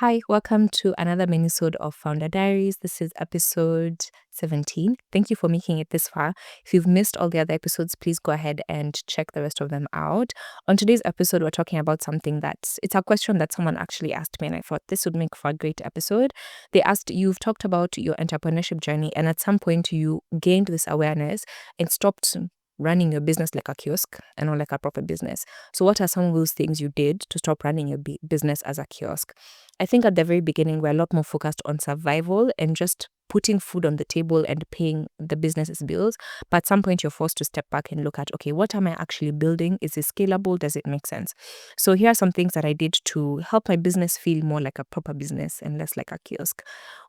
Hi, welcome to another Minisode of Founder Diaries. This is episode 17. Thank you for making it this far. If you've missed all the other episodes, please go ahead and check the rest of them out. On today's episode, we're talking about something it's a question that someone actually asked me, and I thought this would make for a great episode. They asked, you've talked about your entrepreneurship journey, and at some point you gained this awareness and stopped running your business like a kiosk and not like a proper business. So what are some of those things you did to stop running your business as a kiosk? I think at the very beginning, we're a lot more focused on survival and just putting food on the table and paying the business's bills. But at some point, you're forced to step back and look at, okay, what am I actually building? Is it scalable? Does it make sense? So here are some things that I did to help my business feel more like a proper business and less like a kiosk.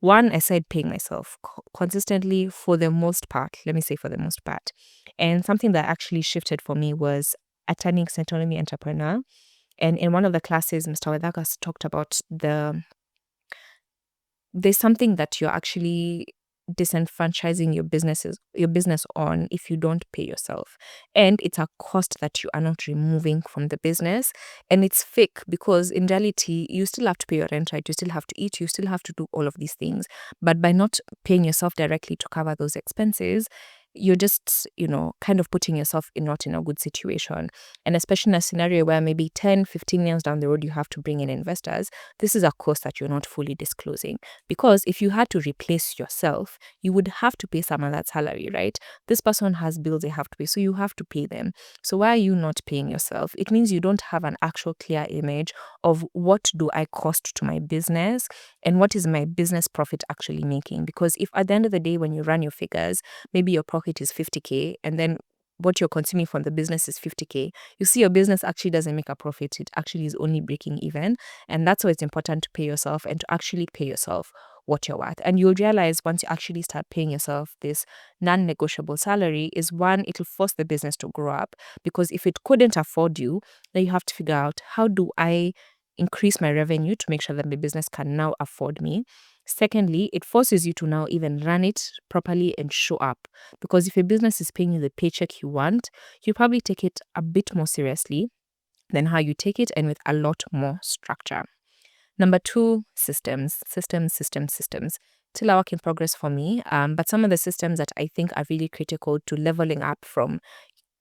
One, I started paying myself consistently for the most part. Let me say for the most part. And something that actually shifted for me was a turning autonomy entrepreneur. And in one of the classes, Mr. Wadagas talked about there's something that you're actually disenfranchising your business on if you don't pay yourself. And it's a cost that you are not removing from the business. And it's fake because in reality, you still have to pay your rent, right? You still have to eat, you still have to do all of these things. But by not paying yourself directly to cover those expenses, you're just, kind of putting yourself not in a good situation. And especially in a scenario where maybe 10, 15 years down the road, you have to bring in investors, this is a cost that you're not fully disclosing. Because if you had to replace yourself, you would have to pay someone that salary, right? This person has bills they have to pay, so you have to pay them. So why are you not paying yourself? It means you don't have an actual clear image of what do I cost to my business and what is my business profit actually making. Because if at the end of the day, when you run your figures, maybe your profit is 50K and then what you're consuming from the business is 50K, you see your business actually doesn't make a profit. It actually is only breaking even. And that's why it's important to pay yourself and to actually pay yourself what you're worth. And you'll realize once you actually start paying yourself this non-negotiable salary is one, it'll force the business to grow up, because if it couldn't afford you, then you have to figure out, how do I increase my revenue to make sure that my business can now afford me? Secondly, it forces you to now even run it properly and show up. Because if your business is paying you the paycheck you want, you probably take it a bit more seriously than how you take it, and with a lot more structure. Number two, systems. Still a work in progress for me, but some of the systems that I think are really critical to leveling up from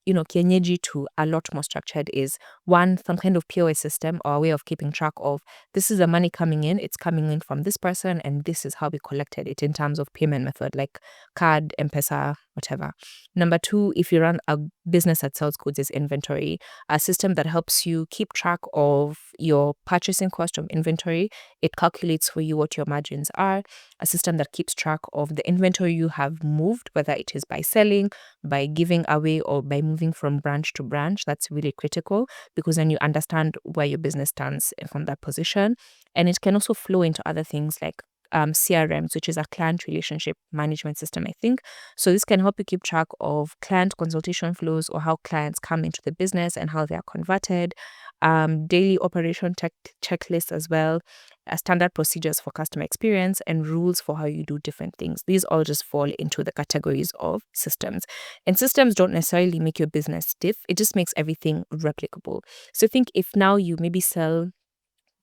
kienyeji to a lot more structured is one, some kind of POS system or a way of keeping track of, this is the money coming in, it's coming in from this person, and this is how we collected it in terms of payment method, like card, M-Pesa, whatever. Number two, if you run a business that sells goods, is inventory, a system that helps you keep track of your purchasing cost of inventory. It calculates for you what your margins are. A system that keeps track of the inventory you have moved, whether it is by selling, by giving away, or by moving from branch to branch. That's really critical, because then you understand where your business stands from that position. And it can also flow into other things like CRMs, which is a client relationship management system, I think. So this can help you keep track of client consultation flows, or how clients come into the business and how they are converted. Daily operation checklists as well, standard procedures for customer experience, and rules for how you do different things. These all just fall into the categories of systems. And systems don't necessarily make your business stiff. It just makes everything replicable. So think if now you maybe sell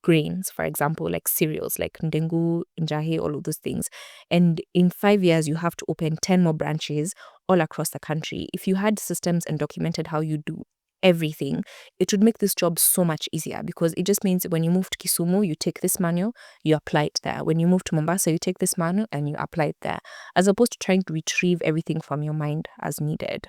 grains, for example, like cereals, like ndengu, njahe, all of those things. And in 5 years, you have to open 10 more branches all across the country. If you had systems and documented how you do everything, it would make this job so much easier, because it just means when you move to Kisumu, you take this manual, you apply it there. When you move to Mombasa, you take this manual and you apply it there, as opposed to trying to retrieve everything from your mind as needed.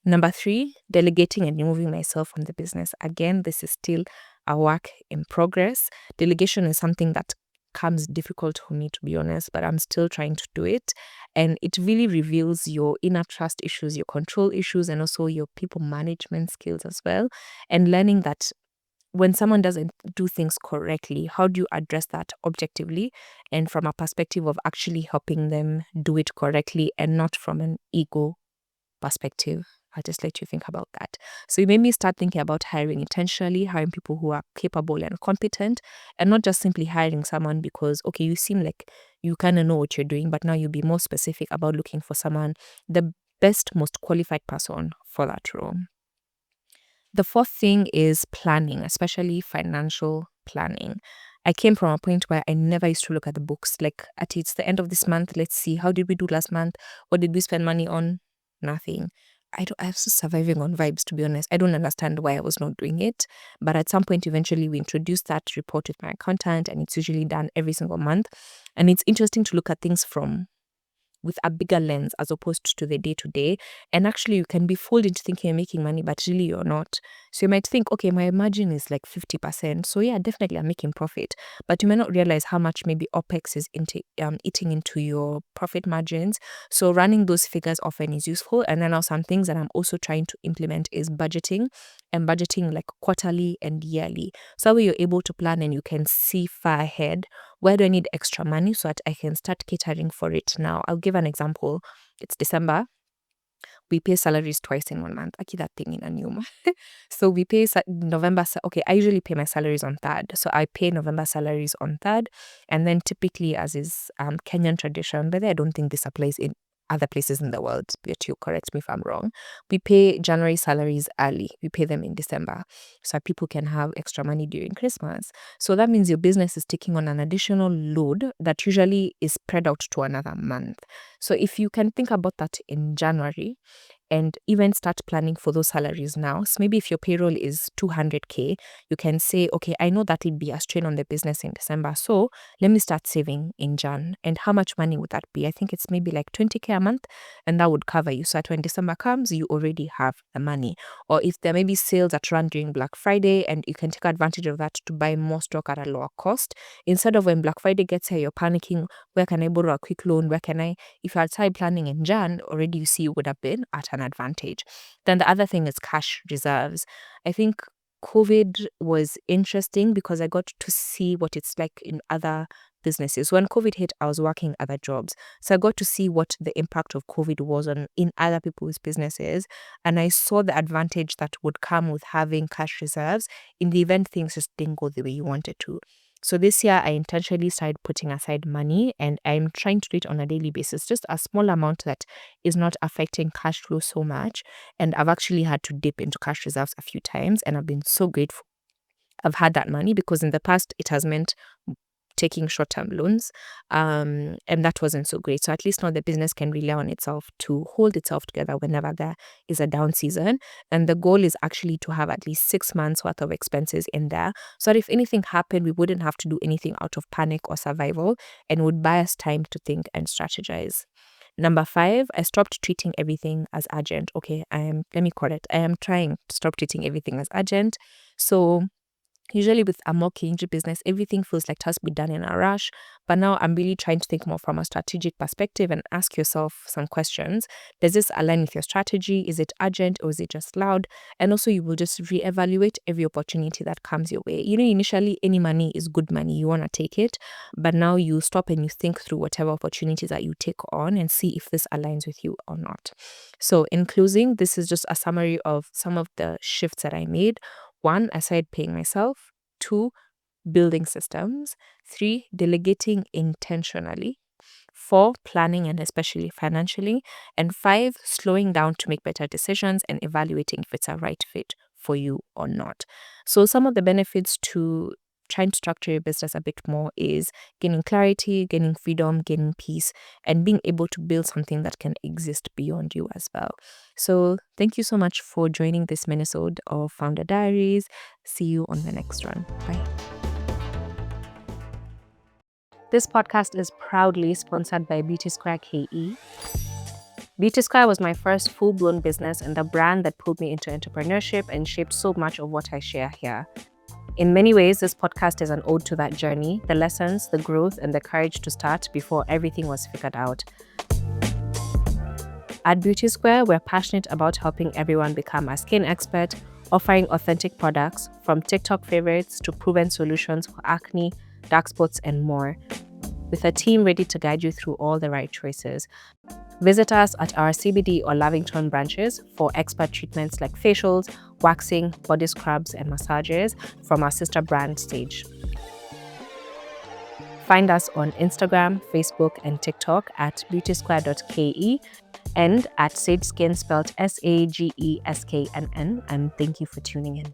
Number three, delegating and removing myself from the business. Again, this is still a work in progress. Delegation is something that comes difficult for me, to be honest, but I'm still trying to do it. And it really reveals your inner trust issues, your control issues, and also your people management skills as well. And learning that when someone doesn't do things correctly, how do you address that objectively and from a perspective of actually helping them do it correctly, and not from an ego perspective. I'll just let you think about that. So it made me start thinking about hiring intentionally, hiring people who are capable and competent, and not just simply hiring someone because, okay, you seem like you kind of know what you're doing, but now you'll be more specific about looking for someone, the best, most qualified person for that role. The fourth thing is planning, especially financial planning. I came from a point where I never used to look at the books. Like, it's the end of this month, let's see, how did we do last month? What did we spend money on? Nothing. I was just surviving on vibes, to be honest. I don't understand why I was not doing it. But at some point, eventually, we introduced that report with my accountant, and it's usually done every single month. And it's interesting to look at things with a bigger lens as opposed to the day-to-day. And actually, you can be fooled into thinking you're making money, but really you're not. So you might think, okay, my margin is like 50%. So yeah, definitely I'm making profit. But you might not realize how much maybe OPEX is eating into your profit margins. So running those figures often is useful. And then now some things that I'm also trying to implement is budgeting, and budgeting like quarterly and yearly. So that way you're able to plan and you can see far ahead. Where do I need extra money so that I can start catering for it now? I'll give an example. It's December. We pay salaries twice in 1 month. I keep that thing in a new month. So we pay November. Okay, I usually pay my salaries on 3rd. So I pay November salaries on 3rd. And then typically, as is Kenyan tradition, but I don't think this applies in other places in the world, but you correct me if I'm wrong, we pay January salaries early. We pay them in December so that people can have extra money during Christmas. So that means your business is taking on an additional load that usually is spread out to another month. So if you can think about that in January and even start planning for those salaries now. So maybe if your payroll is 200K, you can say, okay, I know that it'll be a strain on the business in December. So let me start saving in Jan. And how much money would that be? I think it's maybe like 20K a month, and that would cover you. So that when December comes, you already have the money. Or if there may be sales that run during Black Friday, and you can take advantage of that to buy more stock at a lower cost. Instead of when Black Friday gets here, you're panicking, where can I borrow a quick loan? Where can I? If you had started planning in Jan, already you see you would have been at an advantage. Then the other thing is cash reserves. I think COVID was interesting because I got to see what it's like in other businesses. When COVID hit, I was working other jobs. So I got to see what the impact of COVID was in other people's businesses. And I saw the advantage that would come with having cash reserves in the event things just didn't go the way you wanted to. So this year, I intentionally started putting aside money, and I'm trying to do it on a daily basis, just a small amount that is not affecting cash flow so much. And I've actually had to dip into cash reserves a few times, and I've been so grateful I've had that money, because in the past it has meant taking short-term loans, and that wasn't so great. So at least now the business can rely on itself to hold itself together whenever there is a down season. And the goal is actually to have at least 6 months worth of expenses in there, so that if anything happened, we wouldn't have to do anything out of panic or survival, and would buy us time to think and strategize. Number 5, I stopped treating everything as urgent. Okay, let me correct. I am trying to stop treating everything as urgent. So usually with a more kingy business, everything feels like it has to be done in a rush. But now I'm really trying to think more from a strategic perspective and ask yourself some questions. Does this align with your strategy? Is it urgent, or is it just loud? And also, you will just reevaluate every opportunity that comes your way. Initially, any money is good money. You want to take it. But now you stop and you think through whatever opportunities that you take on and see if this aligns with you or not. So in closing, this is just a summary of some of the shifts that I made. 1, I started paying myself. 2, building systems. 3, delegating intentionally. 4, planning, and especially financially. And 5, slowing down to make better decisions and evaluating if it's a right fit for you or not. So some of the benefits to trying to structure your business a bit more is gaining clarity, gaining freedom, gaining peace, and being able to build something that can exist beyond you as well. So thank you so much for joining this Minisode of Founder Diaries. See you on the next one. Bye. This podcast is proudly sponsored by Beauty Square KE. Beauty Square was my first full-blown business and the brand that pulled me into entrepreneurship and shaped so much of what I share here. In many ways, this podcast is an ode to that journey, the lessons, the growth, and the courage to start before everything was figured out. At Beauty Square, we're passionate about helping everyone become a skin expert, offering authentic products from TikTok favorites to proven solutions for acne, dark spots, and more, with a team ready to guide you through all the right choices. Visit us at our CBD or Lavington branches for expert treatments like facials, waxing, body scrubs, and massages from our sister brand Sage. Find us on Instagram, Facebook, and TikTok at beautysquare.ke and at Sage Skin, spelled SAGESKNN. And thank you for tuning in.